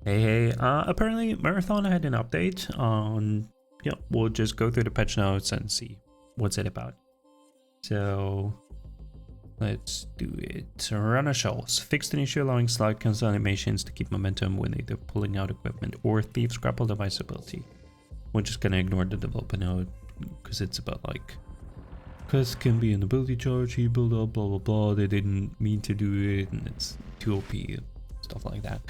Hey, apparently Marathon had an update on, yeah, we'll just go through the patch notes and see what's it about. So, let's do it. Runner shells. Fixed an issue allowing slide cancel animations to keep momentum when either pulling out equipment or Thieves grapple device ability. We're just gonna ignore the developer note because it's about like, because can be an ability charge, he build up, blah blah blah, they didn't mean to do it and it's too OP. Stuff like that,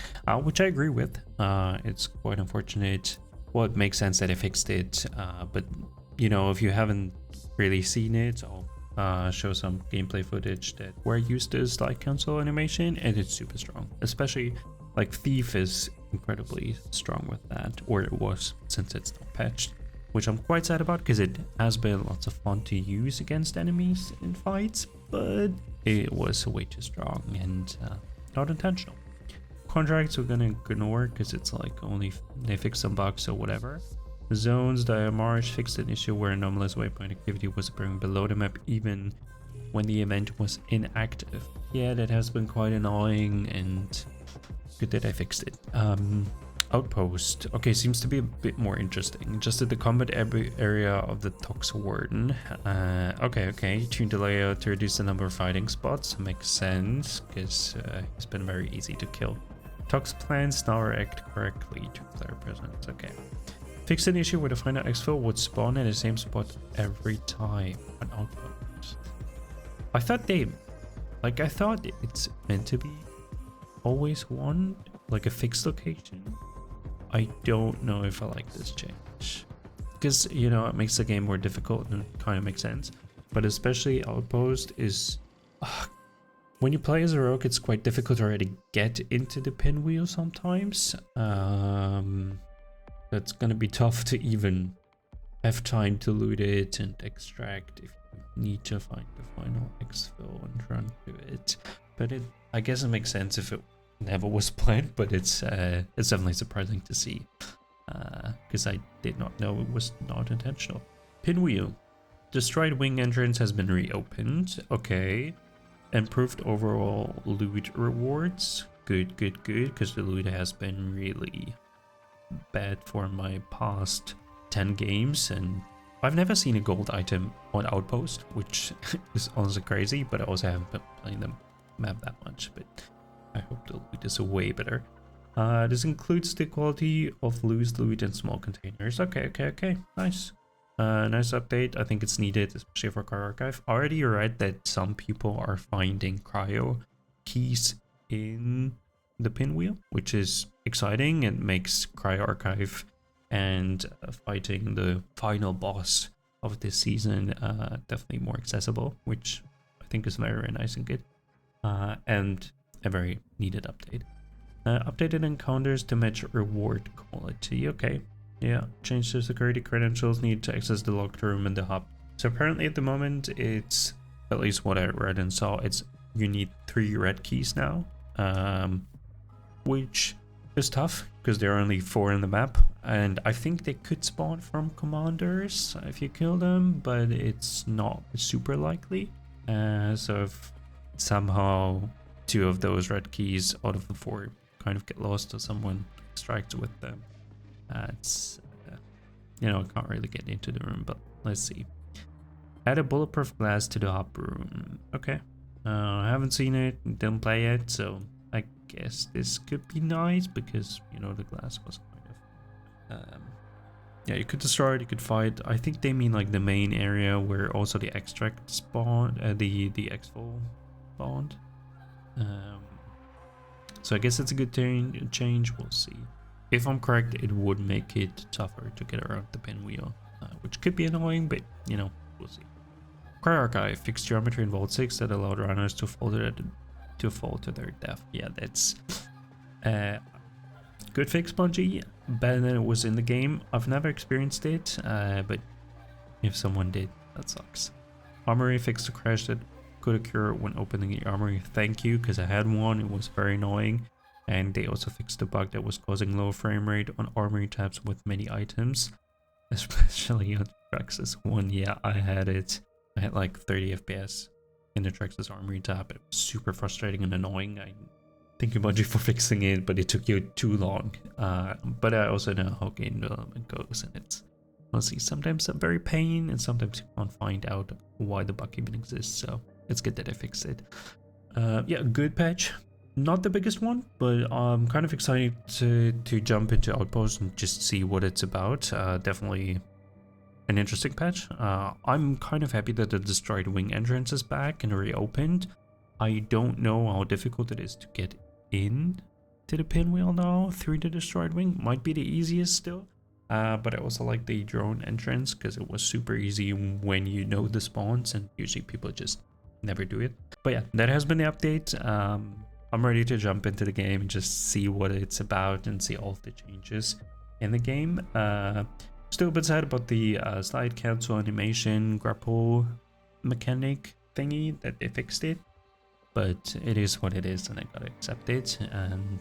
which I agree with. It's quite unfortunate. Well, it makes sense that they fixed it, but you know, if you haven't really seen it, I'll show some gameplay footage that where I used this slide cancel animation, and it's super strong. Especially like Thief is incredibly strong with that, or it was since it's not patched, which I'm quite sad about because it has been lots of fun to use against enemies in fights, but it was way too strong and not intentional. Contracts we're gonna ignore because it's like only they fix some bugs or whatever. Zones, the Marsh fixed an issue where anomalous waypoint activity was appearing below the map even when the event was inactive. Yeah, that has been quite annoying, and good that I fixed it. Outpost, okay, seems to be a bit more interesting. Adjusted the combat area of the Tox Warden. Okay, tuned the layout to reduce the number of fighting spots. Makes sense because it's been very easy to kill. Tox plans now react correctly to player presence. Okay. Fix an issue where the final exfil would spawn in the same spot every time on outpost. I thought it's meant to be always one, like a fixed location. I don't know if I like this change. Because, you know, it makes the game more difficult and it kind of makes sense. But especially outpost is... when you play as a rogue, it's quite difficult already to get into the pinwheel sometimes. That's gonna be tough to even have time to loot it and extract if you need to find the final exfil and run to it. But I guess it makes sense if it never was planned, but it's definitely surprising to see. Because I did not know it was not intentional. Pinwheel. Destroyed wing entrance has been reopened. Okay. Improved overall loot rewards. Good, because the loot has been really bad for my past 10 games, and I've never seen a gold item on Outpost, which is honestly crazy, but I also haven't been playing the map that much, but I hope the loot is way better. This includes the quality of loose loot in small containers. Okay, nice. Nice update. I think it's needed, especially for Cryo Archive. I already read that some people are finding cryo keys in the pinwheel, which is exciting and makes Cryo Archive and fighting the final boss of this season definitely more accessible, which I think is very nice and good. And a very needed update. Updated encounters to match reward quality. Okay. Yeah, change the security credentials needed to access the locked room in the hub. So apparently at the moment it's, at least what I read and saw, it's you need 3 red keys now. Which is tough because there are only 4 in the map, and I think they could spawn from commanders if you kill them, but it's not super likely. So if somehow 2 of those red keys out of the 4 kind of get lost or someone extracts with them, it's you know, I can't really get into the room, but let's see. Add a bulletproof glass to the hub room. Okay. I haven't seen it, didn't play it, so I guess this could be nice because, you know, the glass was kind of yeah, you could destroy it, you could fight. I think they mean like the main area where also the extract spawn, the exfil spawned. So I guess it's a good change. We'll see. If I'm correct, it would make it tougher to get around the pinwheel, which could be annoying, but you know, we'll see. Cryo Archive fixed geometry in Vault 6 that allowed runners to fall to their death. Yeah, that's good fix, Bungie. Better than it was in the game. I've never experienced it, but if someone did, that sucks. Armory fixed a crash that could occur when opening the armory. Thank you, because I had one. It was very annoying. And they also fixed the bug that was causing low frame rate on armory tabs with many items, especially on Traxxas 1. Yeah, I had it. I had like 30 FPS in the Traxxas armory tab. It was super frustrating and annoying. I Thank you, Bungie, for fixing it, but it took you too long. But I also know how game development goes, and it's honestly sometimes a very pain, and sometimes you can't find out why the bug even exists. So it's good that I fixed it. Yeah, good patch. Not the biggest one, but I'm kind of excited to jump into Outpost and just see what it's about. Definitely an interesting patch. I'm kind of happy that the Destroyed Wing entrance is back and reopened. I don't know how difficult it is to get in to the pinwheel now through the Destroyed Wing. Might be the easiest still. But I also like the drone entrance because it was super easy when you know the spawns, and usually people just never do it. But yeah, that has been the update. I'm ready to jump into the game and just see what it's about and see all of the changes in the game. Still a bit sad about the slide cancel animation grapple mechanic thingy that they fixed it, but it is what it is and I gotta accept it. And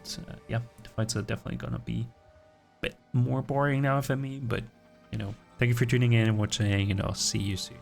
yeah, the fights are definitely gonna be a bit more boring now for me, but you know, thank you for tuning in and watching, and I'll see you soon.